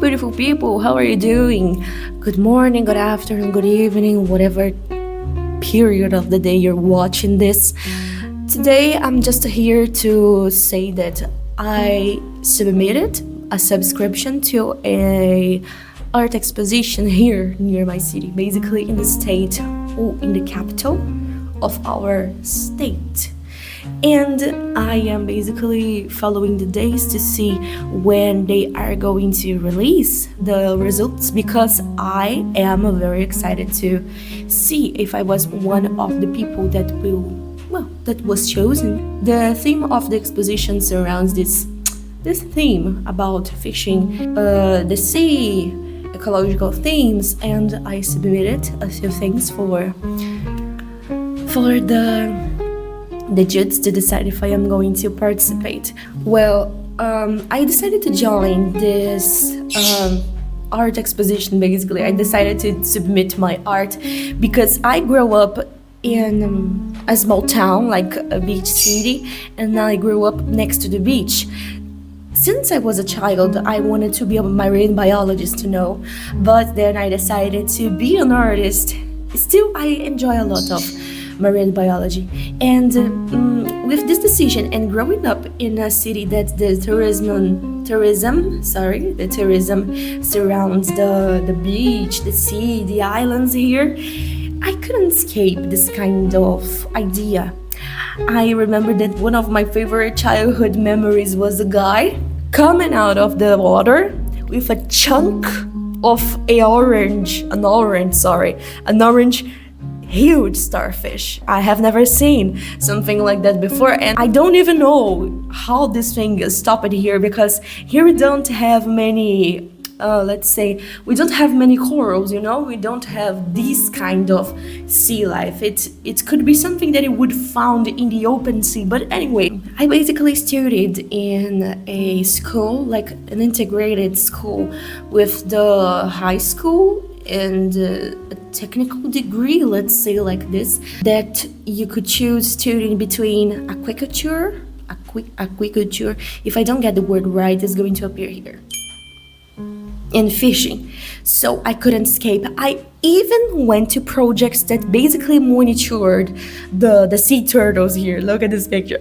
beautiful people, how are you doing? Good morning, good afternoon, good evening, whatever period of the day you're watching this. Today, I'm just here to say that I submitted a subscription to a art exposition here near my city, basically in the state or in the capital of our state. And I am basically following the days to see when they are going to release the results, because I am very excited to see if I was one of the people that was chosen. The theme of the exposition surrounds this theme about fishing, the sea, ecological themes, and I submitted a few things for the judge to decide if I am going to participate. Well, I decided to join this art exposition. Basically, I decided to submit my art because I grew up in a small town, like a beach city, and I grew up next to the beach. Since I was a child, I wanted to be a marine biologist, but then I decided to be an artist. Still, I enjoy a lot of marine biology, and with this decision and growing up in a city that the tourism surrounds the beach, the sea, the islands here, I couldn't escape this kind of idea. I remember that one of my favorite childhood memories was a guy coming out of the water with a chunk of an orange huge starfish. I have never seen something like that before, and I don't even know how this thing is stopped here, because here we don't have many we don't have many corals, we don't have this kind of sea life. It could be something that you would found in the open sea. But anyway, I basically studied in a school, like an integrated school with the high school and a technical degree, let's say like this, that you could choose studying between aquaculture, if I don't get the word right, it's going to appear here, and fishing. So I couldn't escape. I even went to projects that basically monitored the sea turtles here. Look at this picture.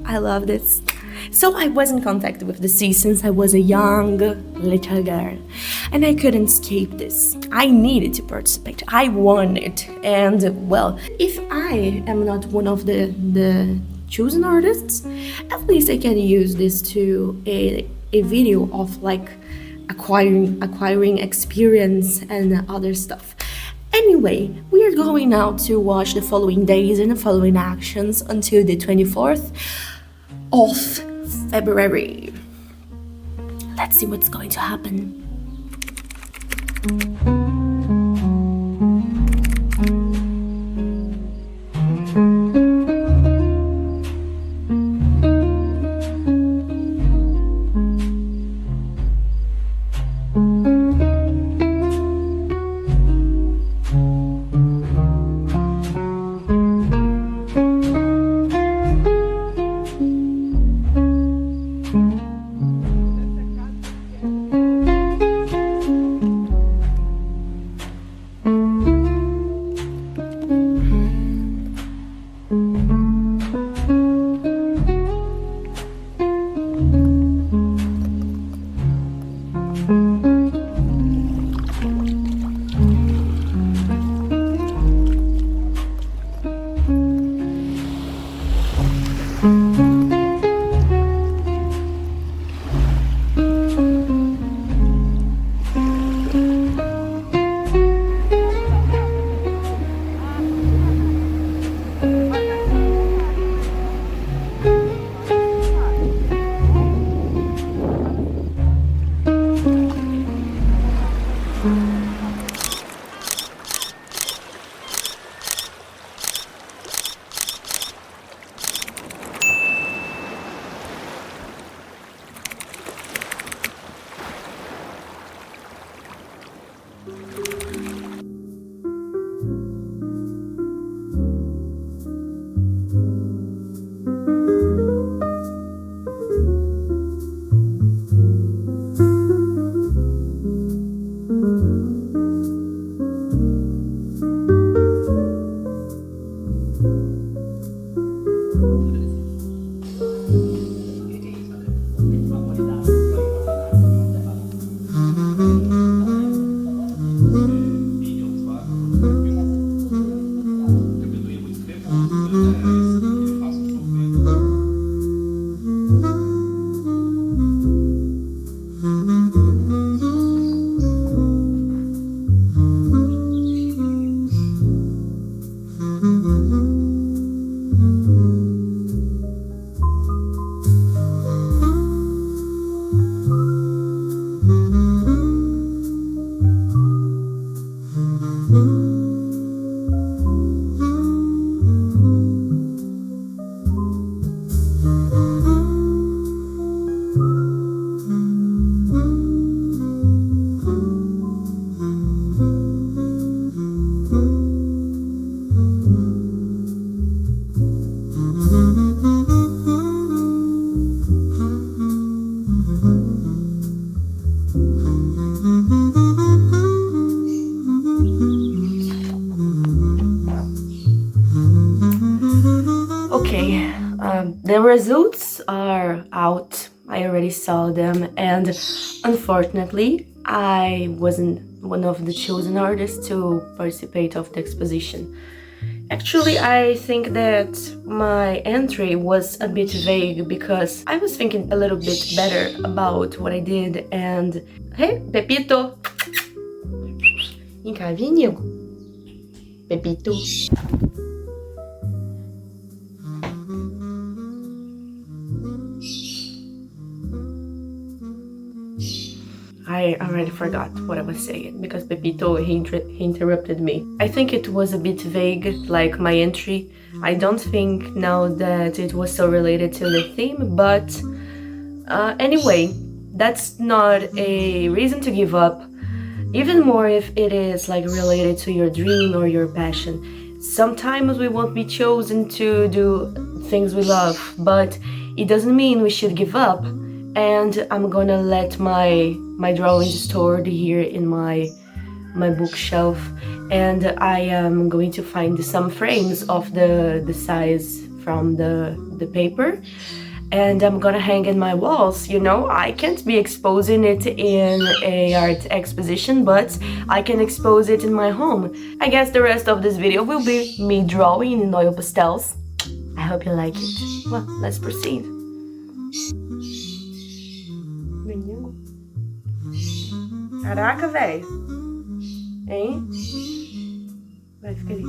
I love this. So I was in contact with the sea since I was a young little girl, and I couldn't escape this. I needed to participate. I wanted, and well, if I am not one of the chosen artists, at least I can use this to a video of like acquiring experience and other stuff. Anyway, we are going now to watch the following days and the following actions until the 24th of February. Let's see what's going to happen. results are out. I already saw them, and unfortunately I wasn't one of the chosen artists to participate of the exposition. Actually, I think that my entry was a bit vague because I was thinking a little bit better about what I did. And hey, Pepito! Vem cá, vem, nego. Pepito. I already forgot what I was saying because Pepito, he interrupted me. I think it was a bit vague, like my entry. I don't think now that it was so related to the theme, but anyway, that's not a reason to give up. Even more if it is like related to your dream or your passion. Sometimes we won't be chosen to do things we love, but it doesn't mean we should give up. And I'm gonna let my drawings stored here in my bookshelf, and I am going to find some frames of the size from the paper, and I'm gonna hang in my walls. You know, I can't be exposing it in a art exposition, but I can expose it in my home. I guess the rest of this video will be me drawing in oil pastels. I hope you like it. Well, let's proceed. Menino. Caraca, velho. Hein? Vai, fica ali.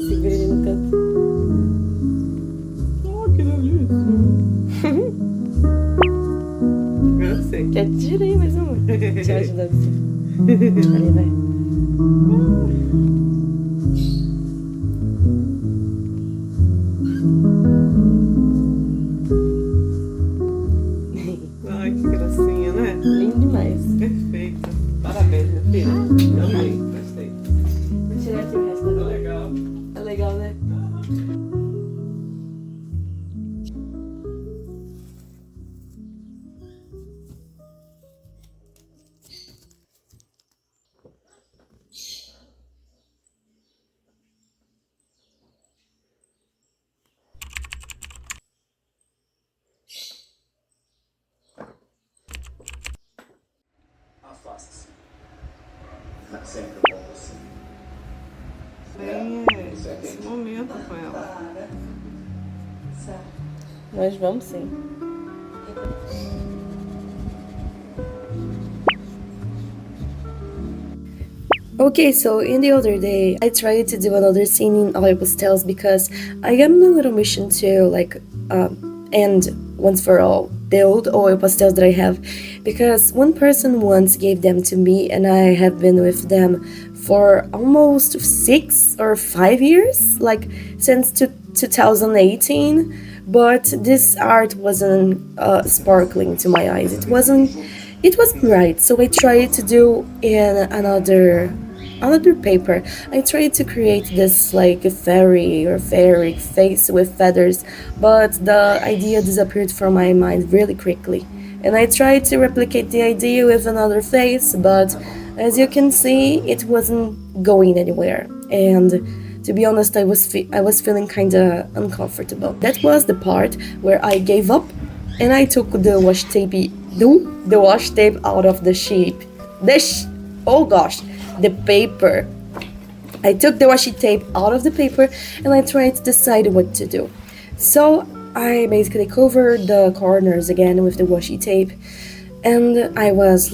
Segura ele no canto. Oh, que delícia. Agora eu sei. Quer tira aí mais uma? Deixa eu ajudar você. Ali, vai. Ai, que gracinha, né? Lindo demais. Perfeita. Parabéns, minha filha. Amei, gostei. Vou tirar aqui o resto da Tá legal. É legal, né? Afaste-se. Sempre bom você. Bem, esse momento com ela. Nós vamos sim. Okay, so in the other day, I tried to do another scene in oil pastels because I got on a little mission to end once for all the old oil pastels that I have, because one person once gave them to me and I have been with them for almost 6 or 5 years, like since 2018. But this art wasn't sparkling to my eyes. It wasn't right. So I tried to do in another paper. I tried to create this like a fairy or fairy face with feathers, but the idea disappeared from my mind really quickly. And I tried to replicate the idea with another face, but as you can see, it wasn't going anywhere. And to be honest, I was feeling kind of uncomfortable. That was the part where I gave up, and I took the wash tape out of the sheet. Oh gosh, the paper. I took the washi tape out of the paper and I tried to decide what to do. So I basically covered the corners again with the washi tape, and I was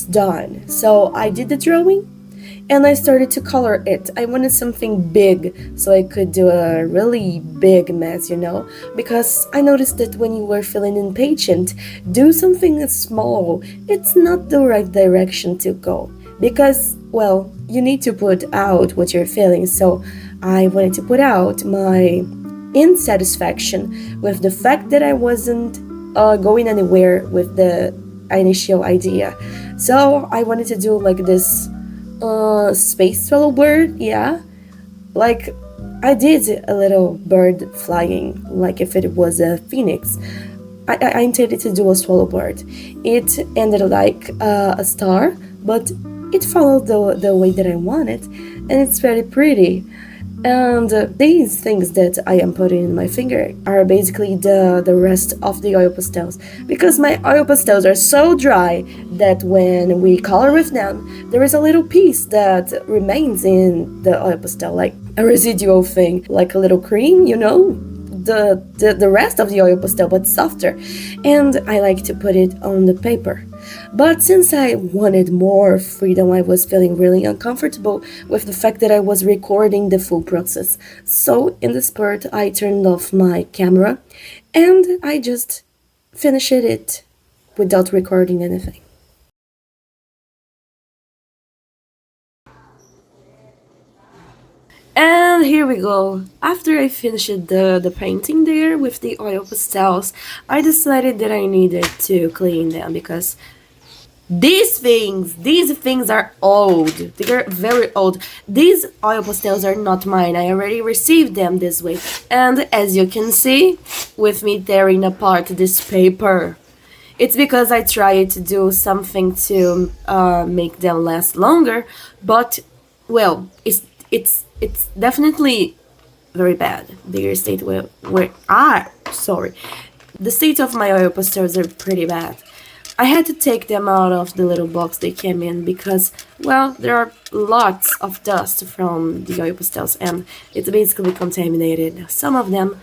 done. So I did the drawing and I started to color it. I wanted something big so I could do a really big mess, because I noticed that when you were feeling impatient, do something small. It's not the right direction to go, because, well, you need to put out what you're feeling. So I wanted to put out my insatisfaction with the fact that I wasn't going anywhere with the initial idea. So I wanted to do like this space swallow bird, yeah. Like I did a little bird flying, like if it was a phoenix. I intended to do a swallow part. It ended like a star, but it followed the way that I wanted, and it's very pretty. And these things that I am putting in my finger are basically the rest of the oil pastels. Because my oil pastels are so dry that when we color with them, there is a little piece that remains in the oil pastel, like a residual thing, like a little cream, you know? The rest of the oil pastel, but softer. And I like to put it on the paper. But since I wanted more freedom, I was feeling really uncomfortable with the fact that I was recording the full process. So in this part, I turned off my camera and I just finished it without recording anything. And here we go. After I finished the painting there with the oil pastels, I decided that I needed to clean them because these things are old. They're very old. These oil pastels are not mine. I already received them this way. And as you can see, with me tearing apart this paper, it's because I tried to do something to make them last longer, but well, it's definitely very bad. Their state sorry. The state of my oil pastels are pretty bad. I had to take them out of the little box they came in because, well, there are lots of dust from the oil pastels and it's basically contaminated, some of them.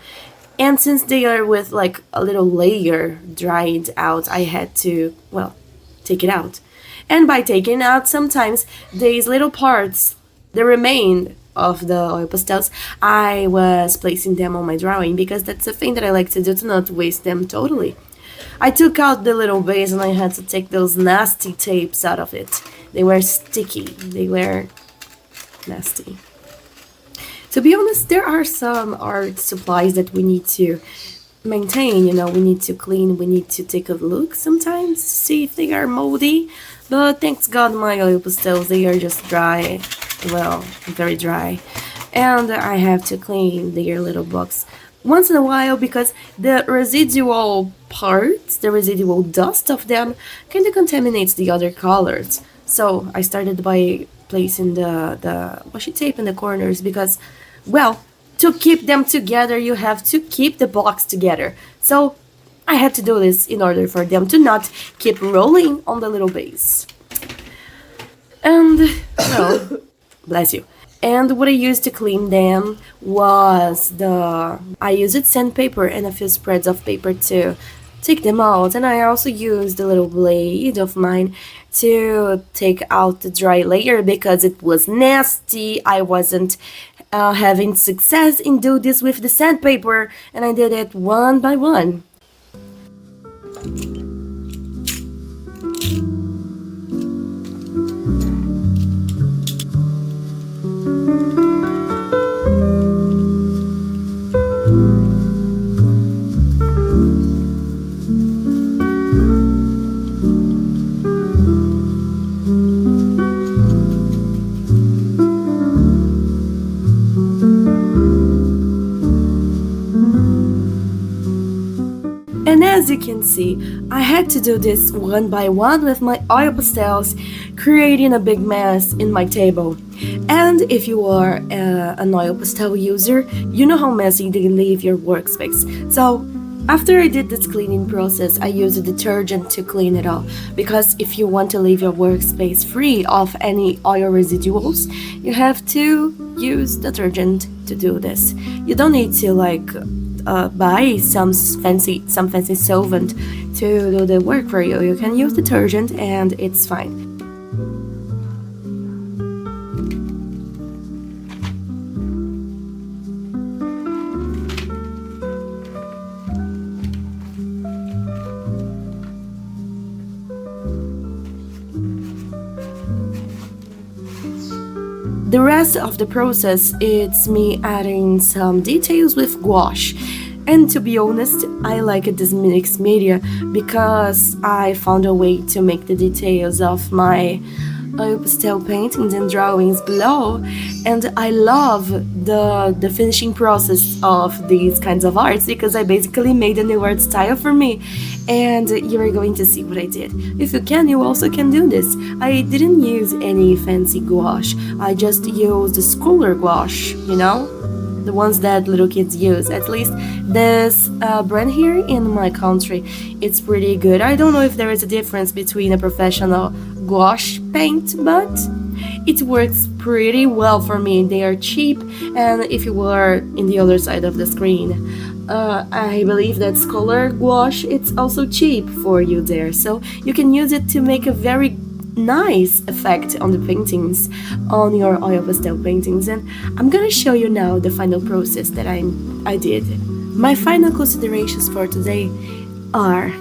And since they are with like a little layer dried out, I had to, well, take it out. And by taking out, sometimes these little parts, the remain of the oil pastels, I was placing them on my drawing because that's the thing that I like to do to not waste them totally. I took out the little base and I had to take those nasty tapes out of it. They were sticky. They were nasty. To be honest, there are some art supplies that we need to maintain, you know, we need to clean, we need to take a look sometimes, see if they are moldy. But thanks God my oil pastels, they are just dry, well, very dry. And I have to clean their little box once in a while because the residual parts, the residual dust of them kind of contaminates the other colors. So I started by placing the washi tape in the corners because, well, to keep them together you have to keep the box together. So I had to do this in order for them to not keep rolling on the little base. And, well, bless you. And what I used to clean them was I used sandpaper and a few spreads of paper to take them out. And I also used a little blade of mine to take out the dry layer because it was nasty. I wasn't having success in doing this with the sandpaper, and I did it one by one. And as you can see, I had to do this one by one with my oil pastels, creating a big mess in my table. And if you are an oil pastel user, you know how messy they leave your workspace. So after I did this cleaning process, I used a detergent to clean it all. Because if you want to leave your workspace free of any oil residuals, you have to use detergent to do this. You don't need to buy some fancy solvent to do the work for you. You can use detergent and it's fine. The rest of the process, it's me adding some details with gouache. And to be honest, I like this mixed media because I found a way to make the details of my oil pastel paintings and drawings below, and I love the finishing process of these kinds of arts because I basically made a new art style for me, and you are going to see what I did. If you can, you also can do this. I didn't use any fancy gouache. I just used the escolar gouache, you know? The ones that little kids use. At least this brand here in my country, it's pretty good. I don't know if there is a difference between a professional gouache paint, but it works pretty well for me. They are cheap, and if you were in the other side of the screen, I believe that escolar gouache, it's also cheap for you there, so you can use it to make a very nice effect on the paintings, on your oil pastel paintings. And I'm gonna show you now the final process that I did. My final considerations for today are: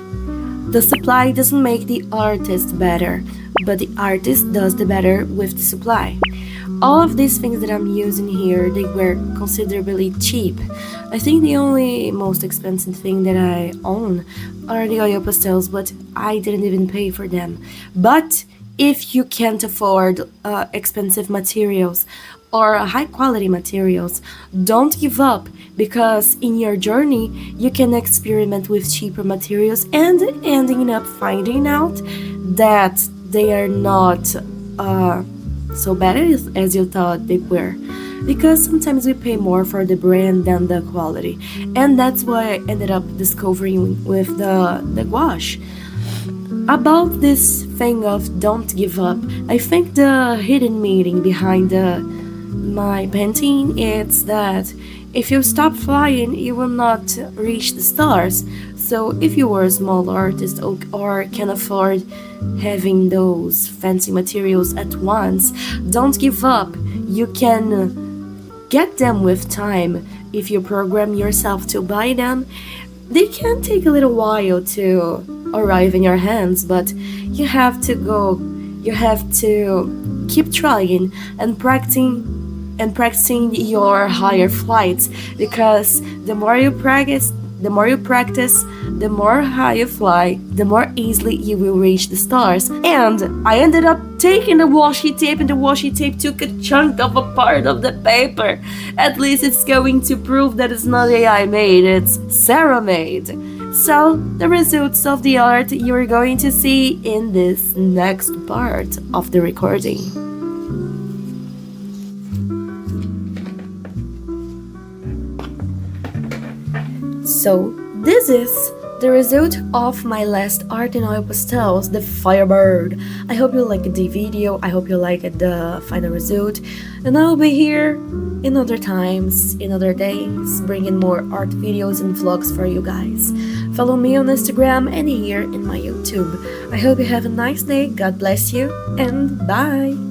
the supply doesn't make the artist better, but the artist does the better with the supply. All of these things that I'm using here, they were considerably cheap. I think the only most expensive thing that I own are the oil pastels, but I didn't even pay for them. But if you can't afford expensive materials or high quality materials, don't give up, because in your journey you can experiment with cheaper materials and ending up finding out that they are not so bad as you thought they were, because sometimes we pay more for the brand than the quality. And that's why I ended up discovering with the gouache. About this thing of don't give up, I think the hidden meaning behind my painting is that if you stop flying, you will not reach the stars. So if you are a small artist or can afford having those fancy materials at once, don't give up. You can get them with time if you program yourself to buy them. They can take a little while to arrive in your hands, but you have to keep trying and practicing your higher flights, because the more you practice, the more high you fly, the more easily you will reach the stars. And I ended up taking the washi tape, and the washi tape took a chunk of a part of the paper. At least it's going to prove that it's not AI made, it's Sarah made. So the results of the art you're going to see in this next part of the recording. So this is the result of my last art in oil pastels, the Firebird. I hope you liked the video, I hope you liked the final result, and I'll be here in other times, in other days, bringing more art videos and vlogs for you guys. Follow me on Instagram and here in my YouTube. I hope you have a nice day, God bless you, and bye!